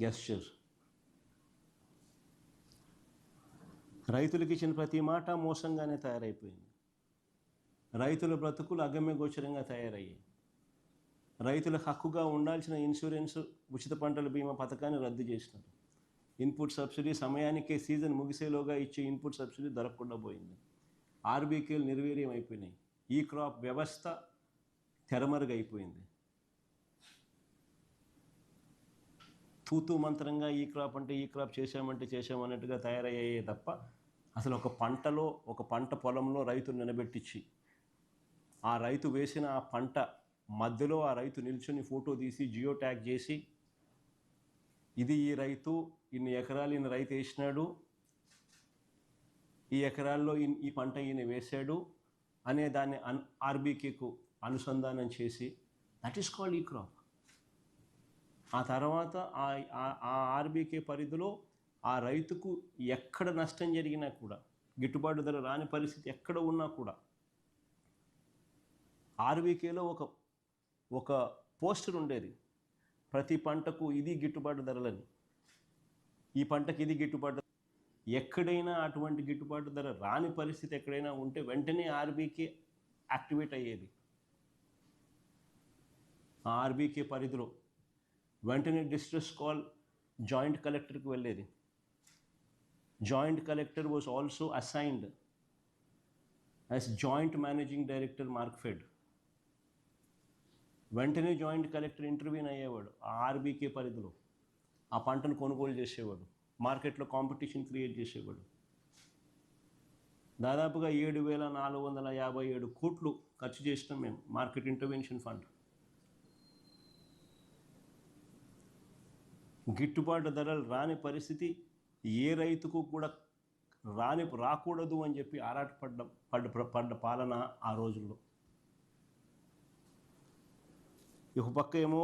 Gesture. రైతులకు ఇచ్చిన ప్రతి మాట మోసంగానే తయారైపోయింది. రైతుల బ్రతుకులు అగమ్య గోచరంగా తయారయ్యాయి. రైతులకు హక్కుగా ఉండాల్సిన ఇన్సూరెన్స్, ఉచిత పంటల బీమా పథకాన్ని రద్దు చేసినారు. ఇన్పుట్ సబ్సిడీ సమయానికే సీజన్ ముగిసేలోగా ఇచ్చే ఇన్పుట్ సబ్సిడీ దొరకకుండా పోయింది. ఆర్బీకేలు నిర్వీర్యం అయిపోయినాయి. ఈ క్రాప్ వ్యవస్థ తెరమరుగైపోయింది. తూతూ మంత్రంగా ఈ క్రాప్ అంటే ఈ క్రాప్ చేశామన్నట్టుగా తయారయ్యాయే తప్ప అసలు ఒక పంట పొలంలో రైతును నిలబెట్టించి ఆ రైతు వేసిన ఆ పంట మధ్యలో ఆ రైతు నిల్చుని ఫోటో తీసి జియో ట్యాగ్ చేసి ఇది ఈ రైతు, ఇన్ని ఎకరాలు ఈయన రైతు వేసినాడు, ఈ ఎకరాల్లో ఈ పంట ఈయన వేశాడు అనే దాన్ని ఆర్బీకేకు అనుసంధానం చేసి దట్ ఈస్ కాల్డ్ ఈ క్రాప్. ఆ తర్వాత ఆ ఆర్బీకే పరిధిలో ఆ రైతుకు ఎక్కడ నష్టం జరిగినా కూడా, గిట్టుబాటు ధర రాని పరిస్థితి ఎక్కడ ఉన్నా కూడా ఆర్బీకేలో ఒక పోస్టర్ ఉండేది, ప్రతి పంటకు ఇది గిట్టుబాటు ధరలని, ఈ పంటకి ఇది గిట్టుబాటు. ఎక్కడైనా అటువంటి గిట్టుబాటు ధర రాని పరిస్థితి ఎక్కడైనా ఉంటే వెంటనే ఆర్బీకే యాక్టివేట్ అయ్యేది. ఆ ఆర్బీకే పరిధిలో వెంటనే డిస్ట్రెస్ కాల్ జాయింట్ కలెక్టర్కి వెళ్ళేది. Joint collector was also assigned as joint managing director Markfed. వెంటనే జాయింట్ కలెక్టర్ ఇంటర్వ్యూన్ అయ్యేవాడు. ఆ ఆర్బీకే పరిధిలో ఆ పంటను కొనుగోలు చేసేవాడు, మార్కెట్లో కాంపిటీషన్ క్రియేట్ చేసేవాడు. దాదాపుగా 7,457 కోట్లు ఖర్చు చేసినాం మేము మార్కెట్ ఇంటర్వెన్షన్ ఫండ్. గిట్టుబాటు ధరలు రాని పరిస్థితి ఏ రైతుకు కూడా రాకూడదు అని చెప్పి పడ్డ పాలన ఆ రోజుల్లో. ఒక పక్క ఏమో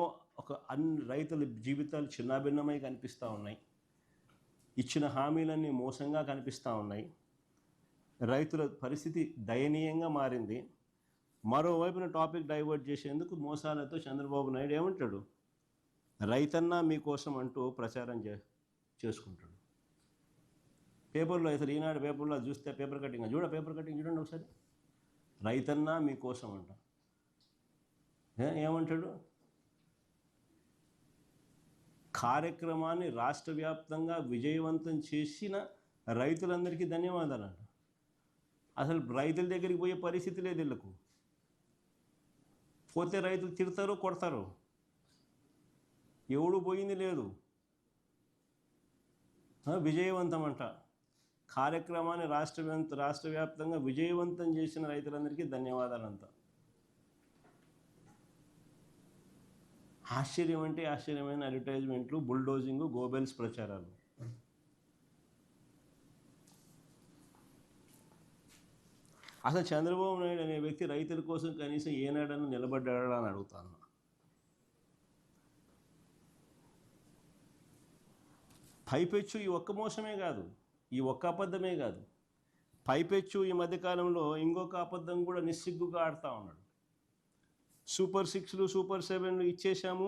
అన్ని రైతుల జీవితాలు చిన్నాభిన్నమై కనిపిస్తూ ఉన్నాయి, ఇచ్చిన హామీలన్నీ మోసంగా కనిపిస్తూ ఉన్నాయి, రైతుల పరిస్థితి దయనీయంగా మారింది. మరోవైపున టాపిక్ డైవర్ట్ చేసేందుకు మోసాలతో చంద్రబాబు నాయుడు ఏమంటాడు, రైతన్నా మీకోసం అంటూ ప్రచారం చేసుకుంటాడు. పేపర్లో అసలు ఈనాడు పేపర్లో చూస్తే పేపర్ కటింగ్ చూడండి ఒకసారి, రైతన్నా మీకోసం అంట. ఏమంటాడు, కార్యక్రమాన్ని రాష్ట్ర వ్యాప్తంగా విజయవంతం చేసిన రైతులందరికీ ధన్యవాదాలు అంట. అసలు రైతుల దగ్గరికి పోయే పరిస్థితి లేదు వీళ్ళకు. పోతే రైతులు తిడతారు, కొడతారు, ఎవడు పోయింది లేదు. విజయవంతం అంట. కార్యక్రమాన్ని రాష్ట్ర వ్యాప్తంగా విజయవంతం చేసిన రైతులందరికీ ధన్యవాదాలంట. ఆశ్చర్యమైన అడ్వర్టైజ్మెంట్లు, బుల్డోజింగ్, గోబెల్స్ ప్రచారాలు. అసలు చంద్రబాబు నాయుడు అనే వ్యక్తి రైతుల కోసం కనీసం ఏనాడన్నా నిలబడ్డాడా అని అడుగుతాను. పైపెచ్చు ఈ ఒక్క మోసమే కాదు, ఈ ఒక్క అబద్ధమే కాదు, పైపెచ్చు ఈ మధ్యకాలంలో ఇంకొక అబద్ధం కూడా నిస్సిగ్గుగా ఆడుతూ ఉన్నాడు. సూపర్ 6లు సూపర్ 7లు ఇచ్చేసాము,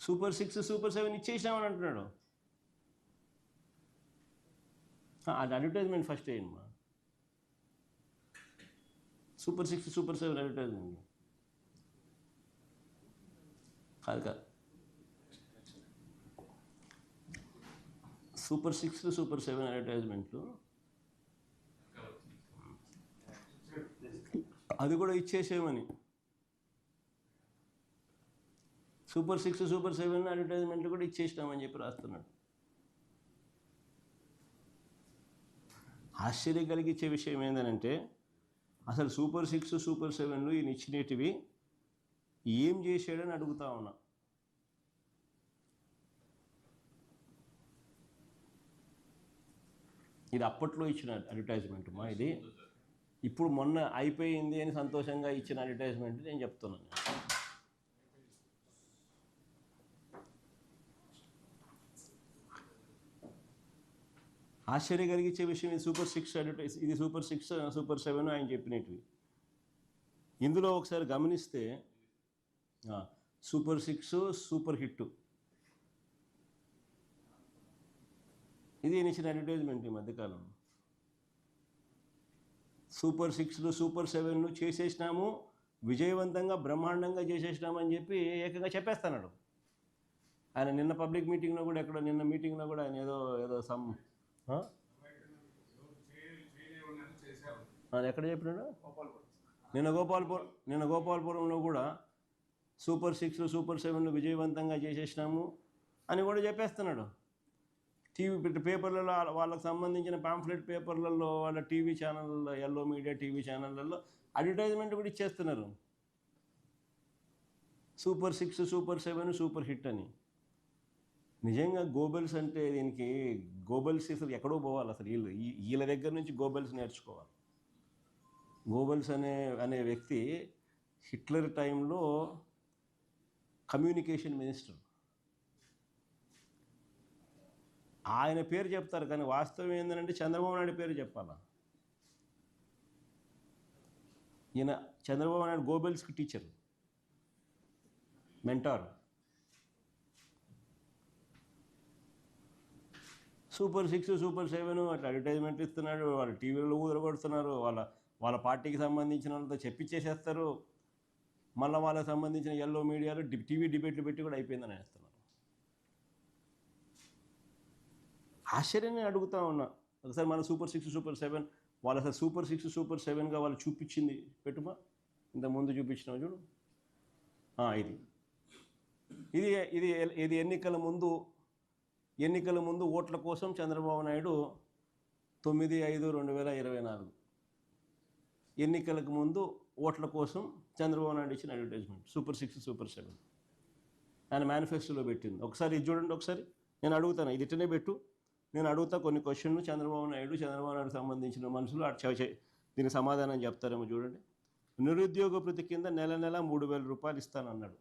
సూపర్ 6 సూపర్ 7 ఇచ్చేసామని అంటున్నాడు. అది అడ్వర్టైజ్మెంట్ ఫస్ట్ అయ్యిందమ్మా, సూపర్ 6 సూపర్ 7 అడ్వర్టైజ్మెంట్ కాదు. సూపర్ 6లు సూపర్ 7 అడ్వర్టైజ్మెంట్లు అది కూడా ఇచ్చేసేమని. సూపర్ 6 సూపర్ 7 అడ్వర్టైజ్మెంట్లు కూడా ఇచ్చేసినామని చెప్పి రాస్తున్నాడు. ఆశ్చర్యం కలిగించే విషయం ఏంటంటే అసలు సూపర్ 6 సూపర్ 7లు ఈయన ఇచ్చినటివి ఏం చేశాడని అడుగుతా ఉన్నా. ఇది అప్పట్లో ఇచ్చిన అడ్వర్టైజ్మెంట్ మా, ఇది ఇప్పుడు మొన్న అయిపోయింది అని సంతోషంగా ఇచ్చిన అడ్వర్టైజ్మెంట్ నేను చెప్తున్నాను. ఆశ్చర్యం కలిగించే విషయం ఇది సూపర్ 6 అడ్వర్టైజ్, ఇది సూపర్ 6 సూపర్ 7 ఆయన చెప్పినవి. ఇందులో ఒకసారి గమనిస్తే సూపర్ 6 సూపర్ హిట్. ఇది ఇచ్చిన అడ్వర్టైజ్మెంట్ ఈ మధ్యకాలం. సూపర్ 6 సూపర్ 7 చేసేసినాము, విజయవంతంగా బ్రహ్మాండంగా చేసేసినాము అని చెప్పి ఏకంగా చెప్పేస్తున్నాడు ఆయన. నిన్న పబ్లిక్ మీటింగ్లో కూడా నిన్న మీటింగ్లో కూడా ఆయన ఏదో సమ్ ఎక్కడ చెప్పినాడు, నిన్న గోపాల్పురంలో కూడా సూపర్ 6 సూపర్ 7 విజయవంతంగా చేసేసినాము అని కూడా చెప్పేస్తున్నాడు. టీవీ పేపర్లలో వాళ్ళకి సంబంధించిన పాంఫ్లెట్ పేపర్లలో, వాళ్ళ టీవీ ఛానళ్ళలో, ఎల్లో మీడియా టీవీ ఛానళ్ళల్లో అడ్వర్టైజ్మెంట్ కూడా ఇచ్చేస్తున్నారు, సూపర్ 6 సూపర్ 7 సూపర్ హిట్ అని. నిజంగా గోబెల్స్ అంటే దీనికి గోబెల్స్ అసలు ఎక్కడో పోవాలి, అసలు వీళ్ళ దగ్గర నుంచి గోబెల్స్ నేర్చుకోవాలి. గోబెల్స్ అనే వ్యక్తి హిట్లర్ టైంలో కమ్యూనికేషన్ మినిస్టర్. ఆయన పేరు చెప్తారు కానీ వాస్తవం ఏంటంటే చంద్రబాబు నాయుడు పేరు చెప్పాలా. ఈయన చంద్రబాబు నాయుడు గోబెల్స్కి టీచర్, మెంటార్. సూపర్ 6 సూపర్ 7 అట్లా అడ్వర్టైజ్మెంట్ ఇస్తున్నాడు, వాళ్ళ టీవీలో ఊదరగొడుతున్నారు, వాళ్ళ పార్టీకి సంబంధించిన వాళ్ళతో చెప్పించేసేస్తారు. మళ్ళీ వాళ్ళకి సంబంధించిన ఎల్లో మీడియాలో టీవీ డిబేట్లు పెట్టి కూడా అయిపోయిందని వేస్తున్నారు. ఆశ్చర్యాన్ని అడుగుతా ఉన్నా, ఒకసారి మన సూపర్ 6 సూపర్ 7 వాళ్ళు అసలు సూపర్ 6 సూపర్ 7గా వాళ్ళు చూపించింది పెట్టుమా, ఇంతకుముందు చూపించినావు చూడు. ఇది ఇది ఇది ఎన్నికల ముందు ఓట్ల కోసం చంద్రబాబు నాయుడు 9/5/2024 ఎన్నికలకు ముందు ఓట్ల కోసం చంద్రబాబు నాయుడు ఇచ్చిన అడ్వర్టైజ్మెంట్ సూపర్ 6 సూపర్ 7 ఆయన మేనిఫెస్టోలో పెట్టింది. ఒకసారి ఇది చూడండి, ఒకసారి నేను అడుగుతాను, ఇది ఇట్టనే పెట్టు, నేను అడుగుతా కొన్ని క్వశ్చన్లు, చంద్రబాబు నాయుడు సంబంధించిన మనుషులు దీనికి సమాధానం చెప్తారేమో చూడండి. నిరుద్యోగ భృతి కింద నెల 3,000 రూపాయలు ఇస్తానన్నాడు.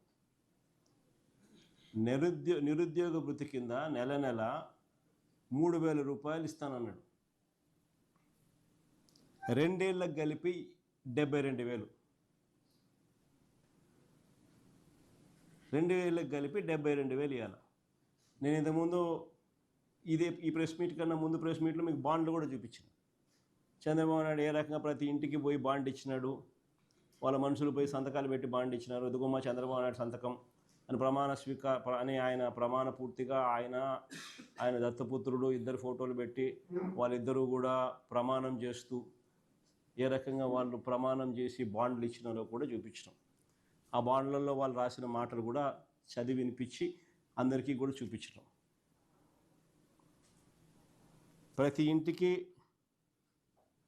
నిరుద్యోగ భృతి కింద నెల 3,000 రూపాయలు ఇస్తానన్నాడు. 2 ఏళ్ళకి కలిపి 72,000. 2 ఏళ్ళకి కలిపి 72,000 ఇవ్వాలి. నేను ఇంతకుముందు ఈ ప్రెస్ మీట్ కన్నా ముందు ప్రెస్ మీట్లో మీకు బాండ్లు కూడా చూపించాను. చంద్రబాబు నాయుడు ఏ రకంగా ప్రతి ఇంటికి పోయి బాండ్ ఇచ్చినాడు, వాళ్ళ మనుషులు పోయి సంతకాలు పెట్టి బాండ్ ఇచ్చినారు. ఎదుగుమ్మ చంద్రబాబు నాయుడు సంతకం అని ఆయన ప్రమాణ పూర్తిగా ఆయన దత్తపుత్రుడు ఇద్దరు ఫోటోలు పెట్టి వాళ్ళిద్దరూ కూడా ప్రమాణం చేస్తూ ఏ రకంగా వాళ్ళు ప్రమాణం చేసి బాండ్లు ఇచ్చినారో కూడా చూపించినాం. ఆ బాండ్లలో వాళ్ళు రాసిన మాటలు కూడా చదివి వినిపించి అందరికీ కూడా చూపించినాం. ప్రతి ఇంటికి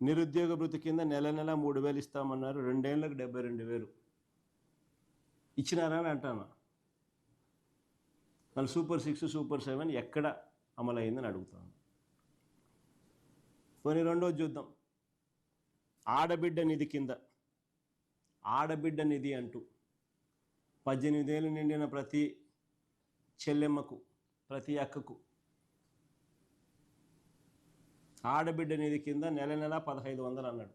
నిరుద్యోగ భృతి కింద నెల 3,000 ఇస్తామన్నారు. 2 ఏళ్ళకి 72,000 ఇచ్చినారా అని అంటాను. మళ్ళీ సూపర్ 6 సూపర్ 7 ఎక్కడ అమలైందని అడుగుతాను. కొన్ని రెండోది చూద్దాం. ఆడబిడ్డ నిధి కింద, ఆడబిడ్డ నిధి అంటూ 18 ఏళ్ళు నిండిన ప్రతి చెల్లెమ్మకు, ప్రతి అక్కకు ఆడబిడ్డ నిధి కింద నెల 1,500 అన్నాడు.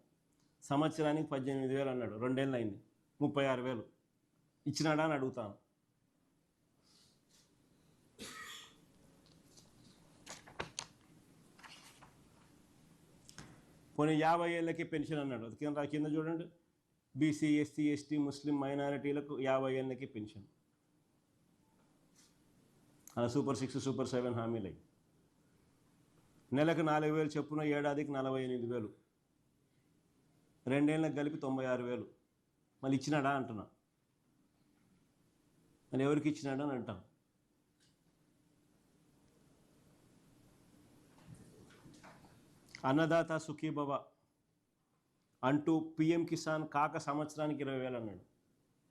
సంవత్సరానికి 18,000 అన్నాడు. 2 ఏళ్ళు అయింది, 36,000 ఇచ్చినాడా అని అడుగుతాను. కొన్ని 50 ఏళ్ళకి పెన్షన్ అన్నాడు. అది కింద చూడండి, బీసీ ఎస్సీ ఎస్టీ ముస్లిం మైనారిటీలకు 50 ఏళ్ళకి పెన్షన్. అలా సూపర్ 6 సూపర్ 7 హామీలు. నెలకు 4,000 చొప్పున, ఏడాదికి 48,000, 2 ఏళ్ళకి కలిపి 96,000. మళ్ళీ ఇచ్చినాడా అంటున్నా. మళ్ళీ ఎవరికి ఇచ్చినాడా అని అంటాం. అన్నదాత సుఖీభవ అంటూ పిఎం కిసాన్ కాక సంవత్సరానికి 20,000 అన్నాడు.